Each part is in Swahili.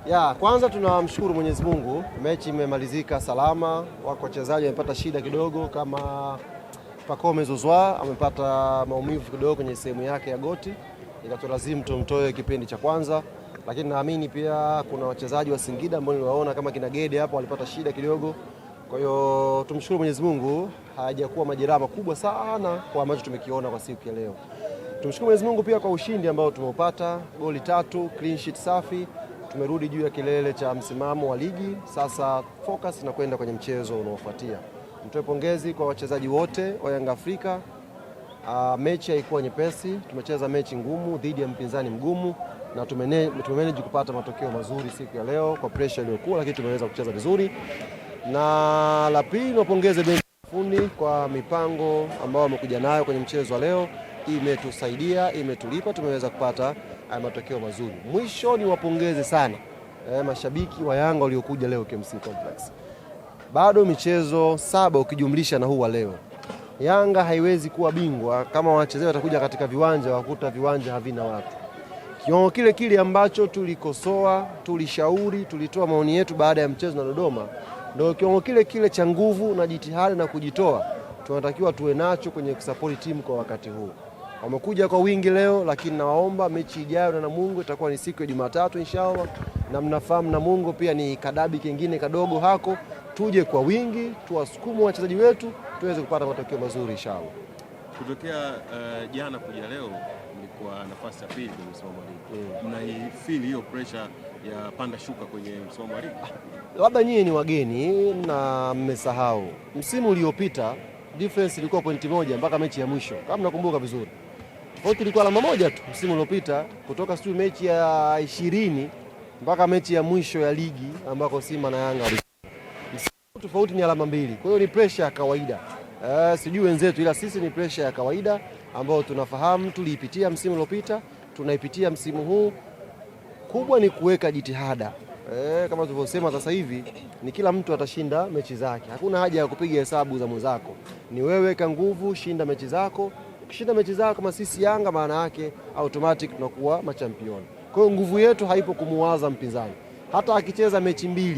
Ya, kwanza tunamshukuru Mwenyezi Mungu, mechi imemalizika salama. Wako wachezaji wamepata shida kidogo, kama Pacome Zouzoua amepata maumivu kidogo kwenye sehemu yake ya goti, ikatulazimu tumtoe kipindi cha kwanza, lakini naamini pia kuna wachezaji wa Singida ambao niliwaona kama kina Gede hapo walipata shida kidogo. Kwa hiyo tumshukuru Mwenyezi Mungu, hajakuwa majeraha makubwa sana kwa ambacho tumekiona kwa siku ya leo. Tumshukuru Mwenyezi Mungu pia kwa ushindi ambao tumeupata, goli 3, clean sheet safi. Tumerudi juu ya kilele cha msimamo wa ligi. Sasa focus na kwenda kwenye mchezo unaofuatia. Mtoe pongezi kwa wachezaji wote wa Yanga Afrika. Mechi haikuwa nyepesi, tumecheza mechi ngumu dhidi ya mpinzani mgumu na tumemanage kupata matokeo mazuri siku ya leo kwa pressure iliyokuwa, lakini tumeweza kucheza vizuri. Na la pili, napongeze benchi la ufundi kwa mipango ambayo wamekuja nayo kwenye mchezo wa leo. Imetusaidia, imetulipa, tumeweza kupata matokeo mazuri. Mwisho ni wapongeze sana mashabiki wa Yanga waliokuja leo KMC Complex. Bado michezo 7 ukijumlisha na huu wa leo, Yanga haiwezi kuwa bingwa kama wachezaji watakuja katika viwanja wakuta viwanja havina watu. Kiwango kile kile ambacho tulikosoa, tulishauri, tulitoa maoni yetu baada ya mchezo na Dodoma, ndio kiwango kile kile cha nguvu na jitihada na kujitoa tunatakiwa tuwe nacho kwenye kusupport timu kwa wakati huu. Wamekuja kwa wingi leo, lakini nawaomba mechi ijayo na Namungo itakuwa ni siku ya Jumatatu inshallah, na mnafahamu Namungo pia ni kadabi kingine kadogo hako. Tuje kwa wingi, tuwasukumu wachezaji wetu tuweze kupata matokeo mazuri inshallah. Kutokea jana kuja leo mlikuwa nafasi ya pili kwenye msimamo wa ligi. Mnaifeel hiyo pressure ya panda shuka kwenye msimamo wa ligi? Labda nyinyi ni wageni na mmesahau. Msimu uliopita difference ilikuwa pointi 1 mpaka mechi ya mwisho. Kama mnakumbuka vizuri. Tofauti ilikuwa alama 1 tu msimu uliopita kutoka mechi ya 20 mpaka mechi ya mwisho ya ligi ambako Simba na Yanga walikuwa. Tofauti ni alama 2. Kwa hiyo ni pressure ya kawaida. Sijui wenzetu, ila sisi ni pressure ya kawaida ambayo tunafahamu, tuliipitia msimu uliopita, tunaipitia msimu huu. Kubwa ni kuweka jitihada. Kama tulivyosema sasa hivi ni kila mtu atashinda mechi zake. Hakuna haja ya kupiga hesabu za mwenzako. Ni wewe weka nguvu, shinda mechi zako. Ukishinda mechi zako kama sisi Yanga, maana yake automatic tunakuwa machampioni. Kwa hiyo nguvu yetu haipo kumuwaza mpinzani. Hata akicheza mechi 2,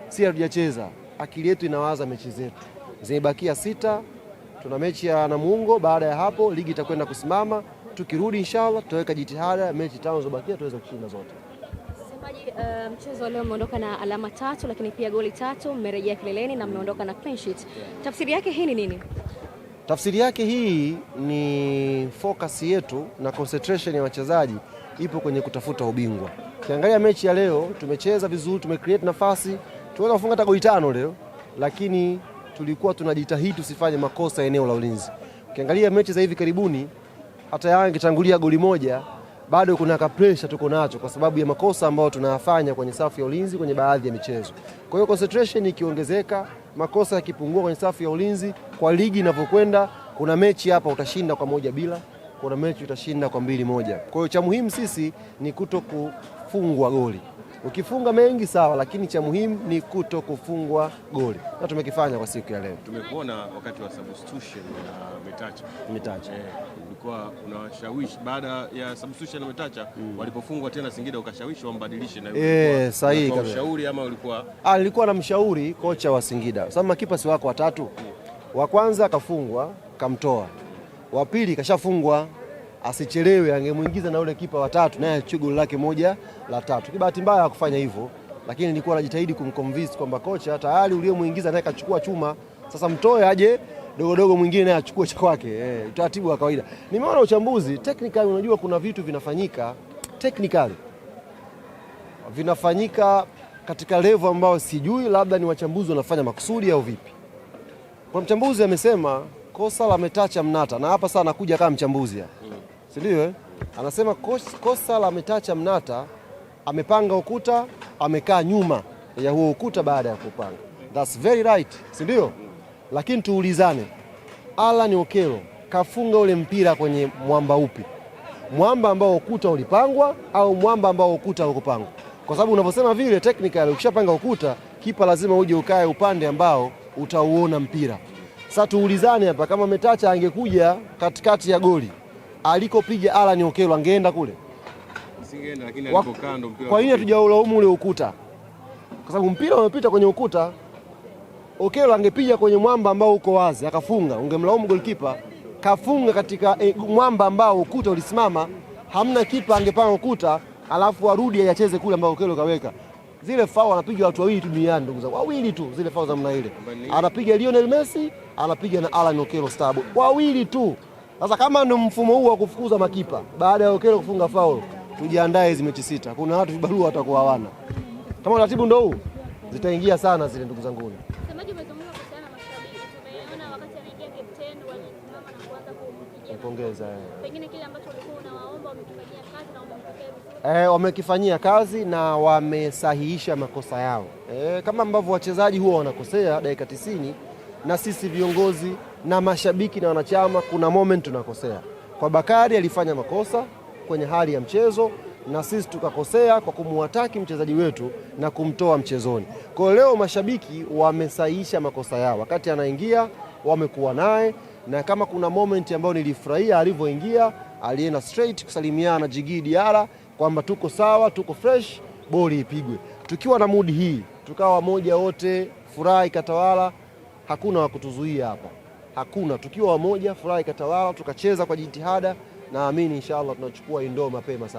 si hatujacheza, akili yetu inawaza mechi zetu. Zimebakia 6, tuna mechi ya Namungo, baada ya hapo ligi itakwenda kusimama. Tukirudi inshallah tutaweka jitihada mechi 5 zilizobakia tuweze kushinda zote. Mchezo leo umeondoka na alama 3, lakini pia goli 3, mmerejea kileleni na mmeondoka na clean sheet. Tafsiri yake hii ni nini? Tafsiri yake hii ni focus yetu na concentration ya wachezaji ipo kwenye kutafuta ubingwa. Ukiangalia mechi ya leo tumecheza vizuri, tumecreate nafasi, tuweza kufunga hata goli 5 leo, lakini tulikuwa tunajitahidi tusifanye makosa eneo la ulinzi. Ukiangalia mechi za hivi karibuni, hata Yanga ikitangulia goli 1 bado kuna pressure tuko nacho kwa sababu ya makosa ambayo tunayafanya kwenye safu ya ulinzi kwenye baadhi ya michezo. Kwa hiyo concentration ikiongezeka, makosa yakipungua kwenye safu ya ulinzi, kwa ligi inavyokwenda, kuna mechi hapa utashinda kwa 1-0, kuna mechi utashinda kwa 2-1. Kwa hiyo cha muhimu sisi ni kutokufungwa goli. Ukifunga mengi sawa, lakini cha muhimu ni kutokufungwa goli. Na tumekifanya kwa siku ya leo. Tumekuona wakati wa substitution na Metacha. Ulikuwa unawashawishi baada ya substitution na Metacha, walipofungwa tena Singida ukashawishi wambadilishe na sahihi kabisa. Ushauri ama ulikuwa? Nilikuwa na mshauri kocha wa Singida. Sababu makipa si wako watatu. Wa kwanza kafungwa, kamtoa. Wa pili kashafungwa, asichelewe angemuingiza na yule kipa wa 3 naye achukue goli lake 1 la 3. Kibahati mbaya hakufanya hivyo, lakini nilikuwa najitahidi kumconvince kwamba kocha tayari uliyomuingiza naye kachukua chuma, sasa mtoe aje dogo mwingine naye achukue cha kwake. Utaratibu wa kawaida. Nimeona uchambuzi technical, unajua kuna vitu vinafanyika technical, vinafanyika katika level ambao sijui, labda ni wachambuzi wanafanya makusudi au vipi. Kwa mchambuzi amesema kosa la Metacha Mnata, na hapa sasa anakuja kama mchambuzi hapa. Si ndio? Anasema kosa la Metacha Mnata, amepanga ukuta, amekaa nyuma ya huo ukuta baada ya kupanga. That's very right, si ndio? Lakini tuulizane, Alan Okello kafunga ule mpira kwenye mwamba upi? Mwamba ambao ukuta ulipangwa au mwamba ambao ukuta haukupangwa? Kwa sababu unavyosema vile technical, ukishapanga ukuta, kipa lazima uje ukae upande ambao utauona mpira. Sasa tuulizane hapa, kama Metacha angekuja katikati ya goli alikopiga Alan Okello angeenda kule? Asingeenda, lakini alipokaa ndo mpira. Kwa nini hatujaulaumu ule ukuta? Kwa sababu mpira umepita kwenye ukuta. Okello angepiga kwenye mwamba ambao uko wazi akafunga, ungemlaumu goalkeeper. Kafunga katika mwamba ambao ukuta ulisimama, hamna kipa angepanga ukuta alafu arudi acheze kule ambao Okello kaweka. Zile foul anapiga watu wawili tu duniani, ndugu zangu. Wawili tu zile foul za namna ile. Anapiga Lionel Messi, anapiga na Alan Okello Starboy. Wawili tu. Sasa kama ndio mfumo huu wa kufukuza makipa baada ya Okello kufunga foul, tujiandae hizo mechi 6. Kuna watu vibarua watakuwa hawana. Kama taratibu ndio huu, zitaingia sana zile, ndugu zangu. Msemaji umezungumza kuhusiana na mashabiki. Tumeona wakati anaingia captain walisimama na kuanza kumpigia pongeza. Pengine kile ambacho ulikuwa unawaomba wamekifanyia kazi na wamempokea vizuri. Wamekifanyia kazi na wamesahihisha makosa yao. Kama ambavyo wachezaji huwa wanakosea dakika 90, na sisi viongozi na mashabiki na wanachama kuna moment tunakosea. Kwa Bakari alifanya makosa kwenye hali ya mchezo na sisi tukakosea kwa kumuataki mchezaji wetu na kumtoa mchezoni. Kwa leo mashabiki wamesahihisha makosa yao. Wakati anaingia wamekuwa naye, na kama kuna moment ambayo nilifurahia alivyoingia, alienda straight kusalimiana na Djigui Diarra kwamba tuko sawa, tuko fresh, boli ipigwe. Tukiwa na mood hii, tukawa moja wote, furaha ikatawala, hakuna wa kutuzuia hapa. Hakuna, tukiwa wamoja, furaha ikatawala, tukacheza kwa jitihada, naamini inshallah tunachukua indoo mapema sana.